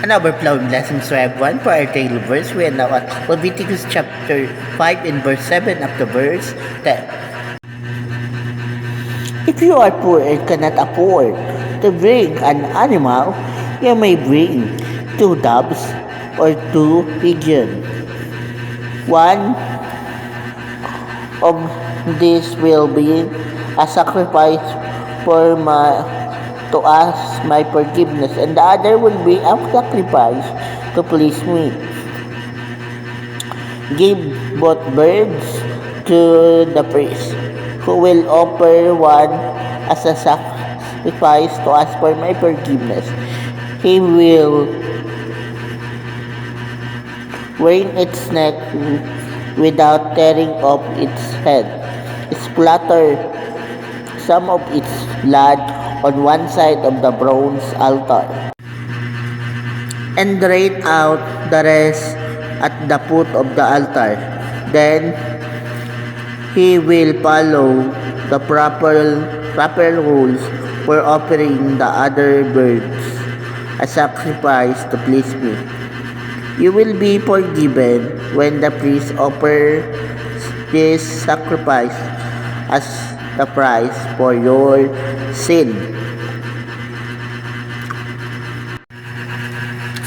An overflowing lessons we have one for our daily verse. We are now at Leviticus chapter 5 and verse 7 of the verse 10. If you are poor and cannot afford to bring an animal, you may bring 2 doves or 2 pigeons. One of these will be a sacrifice to ask my forgiveness, and the other will be a sacrifice to please me. Give both birds to the priest, who will offer one as a sacrifice to ask for my forgiveness. He will wring its neck without tearing off its head. Splatter some of its blood on one side of the bronze altar, and drain out the rest at the foot of the altar. Then he will follow the proper rules for offering the other birds a sacrifice to please me. You will be forgiven when the priest offers this sacrifice as the price for your sin.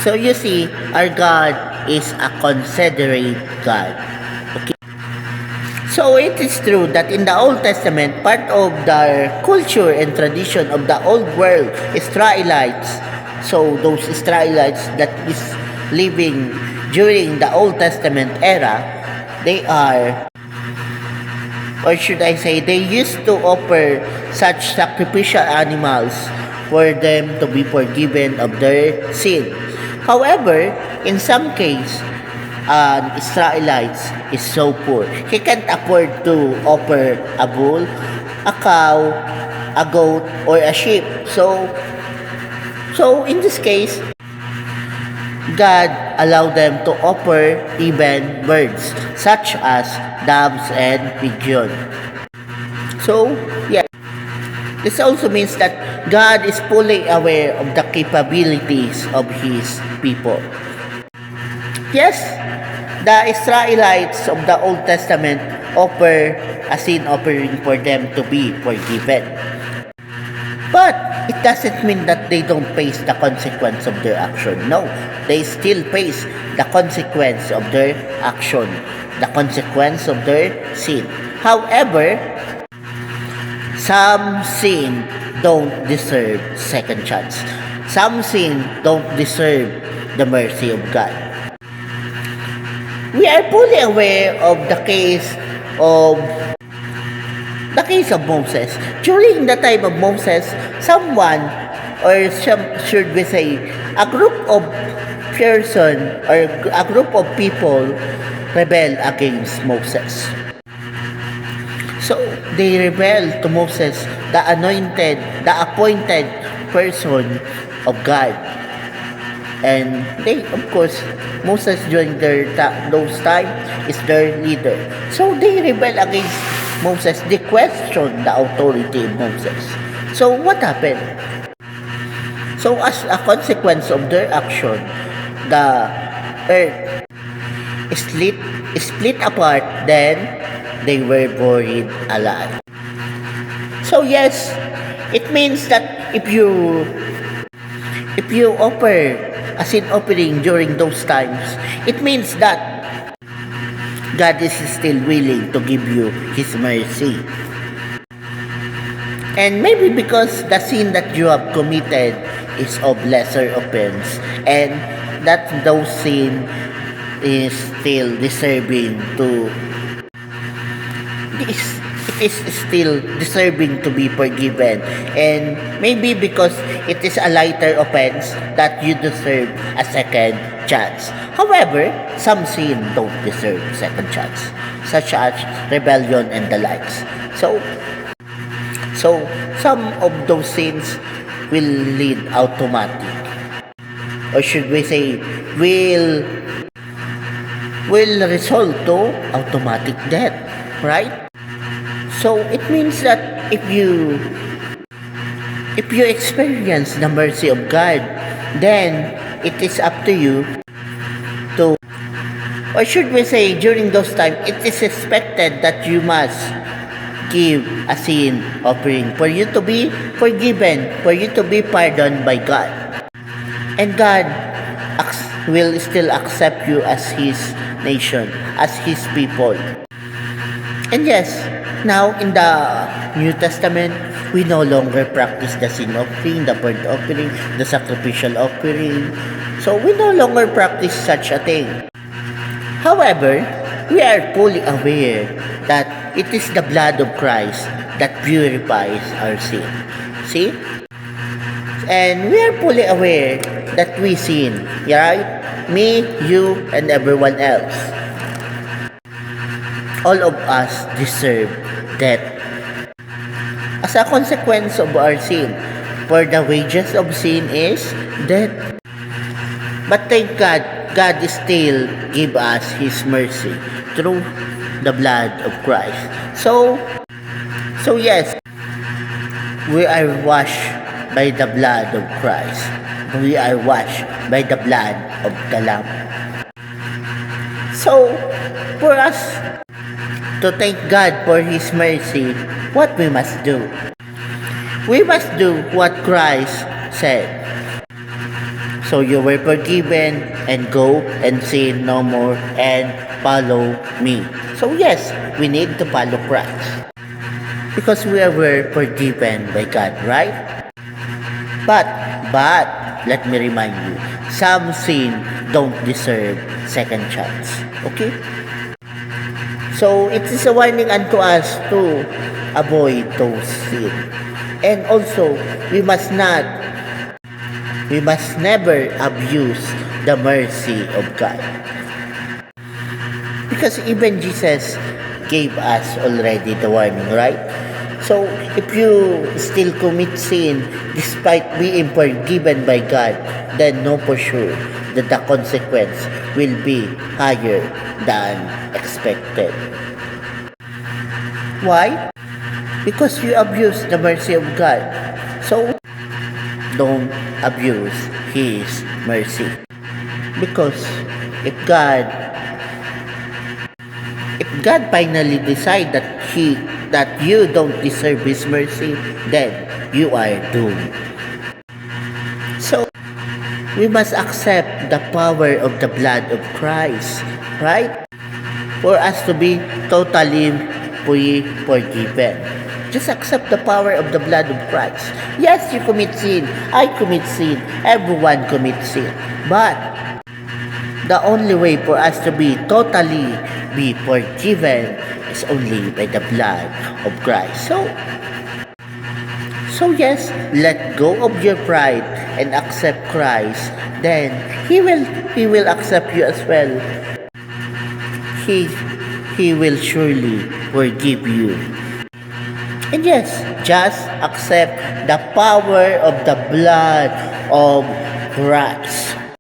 So you see, our God is a considerate God. Okay. So it is true that in the Old Testament, part of the culture and tradition of the old world, Israelites, so those Israelites that is living during the Old Testament era, they are, or should I say, they used to offer such sacrificial animals for them to be forgiven of their sin. However, in some case, an Israelites is so poor, he can't afford to offer a bull, a cow, a goat, or a sheep. So in this case, God allowed them to offer even birds, such as doves and pigeons. So, yeah, this also means that God is fully aware of the capabilities of His people. Yes, the Israelites of the Old Testament offer a sin offering for them to be forgiven. But it doesn't mean that they don't face the consequence of their action. No, they still face the consequence of their action, the consequence of their sin. However, some sin don't deserve second chance. Some sin don't deserve the mercy of God. We are fully aware of the case of Moses. During the time of Moses, someone, or should we say, a group of person or a group of people rebel against Moses. So they rebel to Moses, the anointed, the appointed person of God. And they, of course, Moses during those time is their leader. So they rebel against Moses. They question the authority of Moses. So what happened? So as a consequence of their action, the earth split apart. Then they were buried alive. So yes, it means that if you offer a sin offering during those times, it means that God is still willing to give you His mercy. And maybe because the sin that you have committed is of lesser offense, and that those sin is still deserving to, it is still deserving to be forgiven, and maybe because it is a lighter offense that you deserve a second chance. However, some sin don't deserve second chance, such as rebellion and the likes. So some of those sins will lead automatic, or should we say, will result to automatic death, right? So it means that if you experience the mercy of God, then it is up to you to, or should we say, during those times, it is expected that you must give a sin offering for you to be forgiven, for you to be pardoned by God. And God will still accept you as His nation, as His people. And yes, now in the New Testament, we no longer practice the sin offering, the burnt offering, the sacrificial offering. So we no longer practice such a thing. However, we are fully aware that it is the blood of Christ that purifies our sin. See? And we are fully aware that we sin, right? Me, you, and everyone else. All of us deserve death as a consequence of our sin. For the wages of sin is death. But thank God, God still give us His mercy through the blood of Christ. So yes, we are washed by the blood of Christ. We are washed by the blood of the Lamb. So, for us to thank God for His mercy, what we must do? We must do what Christ said. So you were forgiven, and go and sin no more and follow me. So yes, we need to follow Christ because we were forgiven by God, right? But let me remind you, some sin don't deserve second chance. Okay? So it is a warning unto us to avoid those sin. And also, we must never abuse the mercy of God. Because even Jesus gave us already the warning, right? So, if you still commit sin despite being forgiven by God, then know for sure that the consequence will be higher than expected. Why? Because you abuse the mercy of God. So, don't abuse His mercy. Because if God finally decide that you don't deserve His mercy, then you are doomed. So we must accept the power of the blood of Christ, right? For us to be totally forgiven. Just accept the power of the blood of Christ. Yes, you commit sin. I commit sin. Everyone commits sin. But the only way for us to be totally forgiven is only by the blood of Christ. So yes, let go of your pride and accept Christ. Then He will accept you as well. He will surely forgive you. And yes, just accept the power of the blood of Christ.